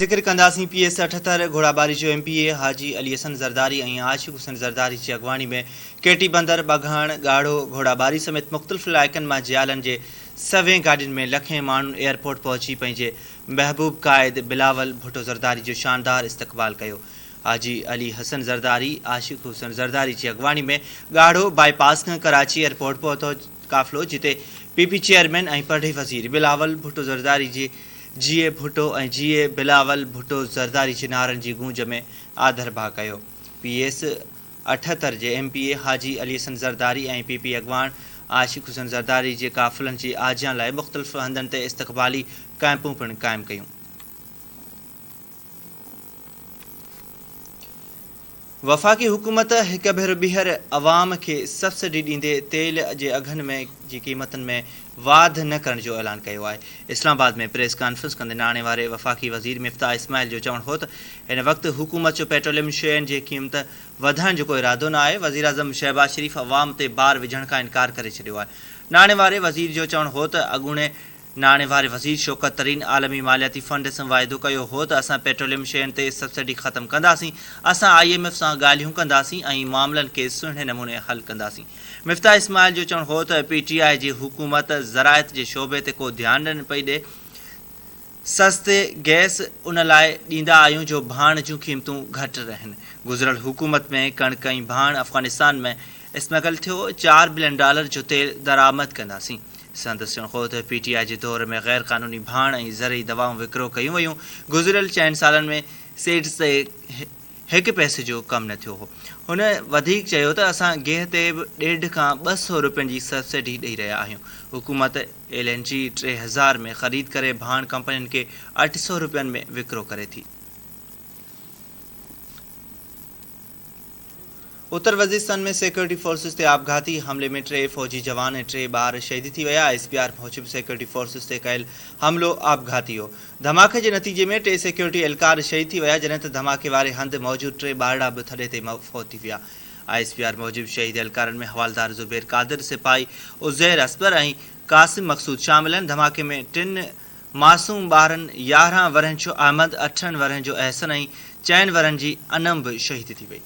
ज़िक्र कंदासीं PS 78 घोड़ाबारी जो MPA हाजी अली हसन ज़रदारी ऐं आशिक़ हुसैन ज़रदारी जी अॻवानी में केटी बंदर बघाण ॻाढ़ो घोड़ाबारी समेत मुख़्तलिफ़ इलाइक़नि मां जियालनि जे 100 गाॾियुनि में लखें माण्हुनि एयरपोर्ट पहुची पंहिंजे महबूब क़ाइद बिलावल भुट्टो ज़रदारी जो शानदार इस्तक़बाल कयो। हाजी अली हसन ज़रदारी आशिक़ हुसैन ज़रदारी जी अॻवानी में ॻाढ़ो बाईपास खां कराची एयरपोर्ट पहुतो काफ़िलो, जिते PP चेयरमैन ऐं पढ़ी वज़ीर बिलावल भुट्टो ज़रदारी जी जीए भुट्टो ऐं जीए बिलावल भुट्टो ज़रदारी जे नारनि जी गूंज में आदरभा कयो। PS 78 जे MPA हाजी अली हसन ज़रदारी ऐं PP अॻवान आशिक़ हुसैन ज़रदारी जे काफ़िलनि जी आजियां लाइ मुख़्तलिफ़ हंधनि ते इस्तक़बाली कैंपूं पिणु क़ाइमु कयूं। वफ़ाक़ी हुकूमत हिक भेरो ॿीहर अवाम खे सब्सिडी ॾींदे तेल जे अघनि में जी क़ीमतनि में वाध न करण जो ऐलान कयो आहे। इस्लामाबाद में प्रेस कॉन्फ्रेंस कंदे नाणे वारे वफ़ाक़ी वज़ीर मिफ्ताह इस्माइल जो चवणु हो त हिन वक़्तु हुकूमत जो पेट्रोलियम शयुनि जी क़ीमत वधाइण जो को इरादो न आहे। वज़ीर आज़म शहबाज शरीफ़ अवाम ते बार विझण खां इनकार करे छॾियो आहे। नाणे वारे वज़ीर जो चवणु हो त अॻूणे नाणे वारे वज़ीर शौकत तरीन आलमी मालियाती फंड सां वाइदो कयो हो त असां पेट्रोलियम शयुनि ते सब्सिडी ख़तमु कंदासीं, असां IMF सां ॻाल्हियूं कंदासीं ऐं मामलनि खे सुहिणे नमूने हल कंदासीं। मिफ्ताह इस्माइल जो चवणु हो त PTI जी हुकूमत ज़राइत जे शोबे ते को ध्यानु न पई ॾे। सस्ते गैस उन लाइ ॾींदा आहियूं जो भाण जूं क़ीमतूं घटि रहनि। गुज़िरियल हुकूमत में कणिक ऐं भाण अफ़गानिस्तान में स्मगल थियो। $4 बिलियन जो तेल दरामद कंदासीं। संदसि चवणु हो त PTI जे दौर में गैर क़ानूनी भाण ऐं ज़रई दवाऊं विकिरो कयूं वयूं। गुज़िरियल 4 सालनि में सेड्स ते हिकु पैसे जो कमु न थियो हो। हुन वधीक चयो त असां गेह ते बि 150 खां 200 रुपयनि जी सब्सिडी ॾेई रहिया आहियूं। हुकूमत LNG 3000 में ख़रीद करे भाण कंपनियुनि खे 800 रुपयनि में विकिरो करे थी। उत्तर वज़ीरस्तान में सिक्योरिटी फोर्सिस ते आपघाती हमले में 3 फ़ौजी जवान ऐं 3 ॿार शहीद थी विया। ISPR मूजिबि सिक्योरिटी फोर्सिस ते कयल हमिलो आपघाती हो। धमाके जे नतीजे में 3 सिक्योरिटी एहलकार शहीद थी विया, जॾहिं त धमाके वारे हंधि मौजूदु 3 ॿारड़ा बि थॾे ते फ़ौत थी विया। ISPR मूजिबि शहीद एहलकारनि में हवालदार ज़ुबैर कादिर, सिपाही उज़ैर असबर ऐं क़ासिम मक़सूद शामिल आहिनि। धमाके में 3 मासूम ॿारनि 11 वरनि जो अहमद, 8 वरनि जो अहसन ऐं 4 वरनि जी अनम बि शहीद थी वई।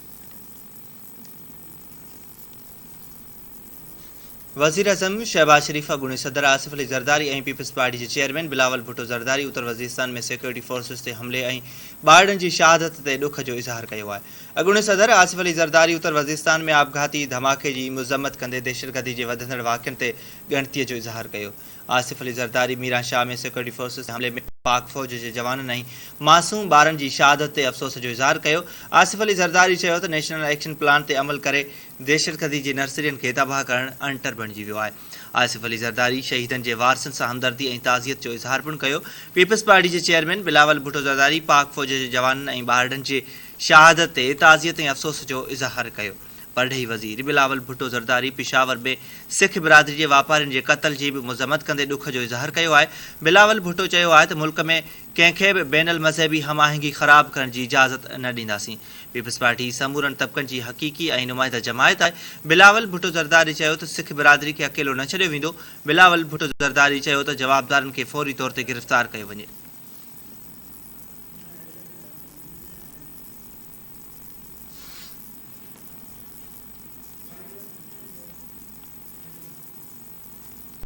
वज़ीर आज़म शहबाज शरीफ़, अॻूणे सदर आसिफ अली ज़रदारी ऐं पीपल्स पार्टी जे चेयरमैन बिलावल भुट्टो ज़रदारी उत्तर वज़ीरस्तान में सिक्योरिटी फोर्सिस ते हमले ऐं ॿारनि जी शहादत ते ॾुख जो इज़हार कयो आहे। अॻूणे सदर आसिफ अली ज़रदारी उत्तर वज़ीरस्तान में आपघाती धमाके जी मज़म्मत कंदे दहशतगर्दी जे वधंदड़ वाक़िअनि ते ॻणतीअ जो इज़हार कयो। आसिफ अली ज़रदारी मीरां शाह में सिक्योरिटी फोर्सिस हमले में पाक फ़ौज जे जवाननि ऐं मासूम ॿारनि जी शहादत ते अफ़सोस जो इज़हार कयो। आसिफ अली ज़रदारी चयो त नेशनल एक्शन प्लान ते अमल करे दहशतगर्दी जी नर्सरियुनि खे तबाह करणु अणटर बणिजी वियो आहे। आसिफ अली ज़रदारी शहीदनि जे वारसनि सां हमदर्दी ऐं ताज़ियत जो इज़हार पिणु कयो। पीपल्स पार्टी जे चेयरमैन बिलावल भुट्टो ज़रदारी पाक फ़ौज जे जवाननि ऐं ॿारनि जे शहादत ते ताज़ियत ऐं अफ़सोस जो इज़हार कयो। पढ़ई वज़ीर बिलावल भुट्टो ज़रदारी पिशावर में सिख बिरादरी जे वापारियुनि जे क़त्ल जी बि मज़म्मत कंदे ॾुख जो इज़हार कयो आहे। बिलावल भुट्टो चयो आहे त मुल्क में कंहिंखे बि बैनल मज़हबी हमाहंगी ख़राब करण जी इजाज़त न ॾींदासीं। पीपल्स पार्टी समूरनि तबक़नि जी हक़ीक़ी ऐं नुमाइंदा जमायत आहे। बिलावल भुट्टो ज़रदारी चयो त सिख बिरादरी खे अकेलो न छॾियो वेंदो। बिलावल भुट्टो ज़रदारी चयो त जवाबदारनि खे फ़ौरी तौर ते गिरफ़्तार कयो वञे।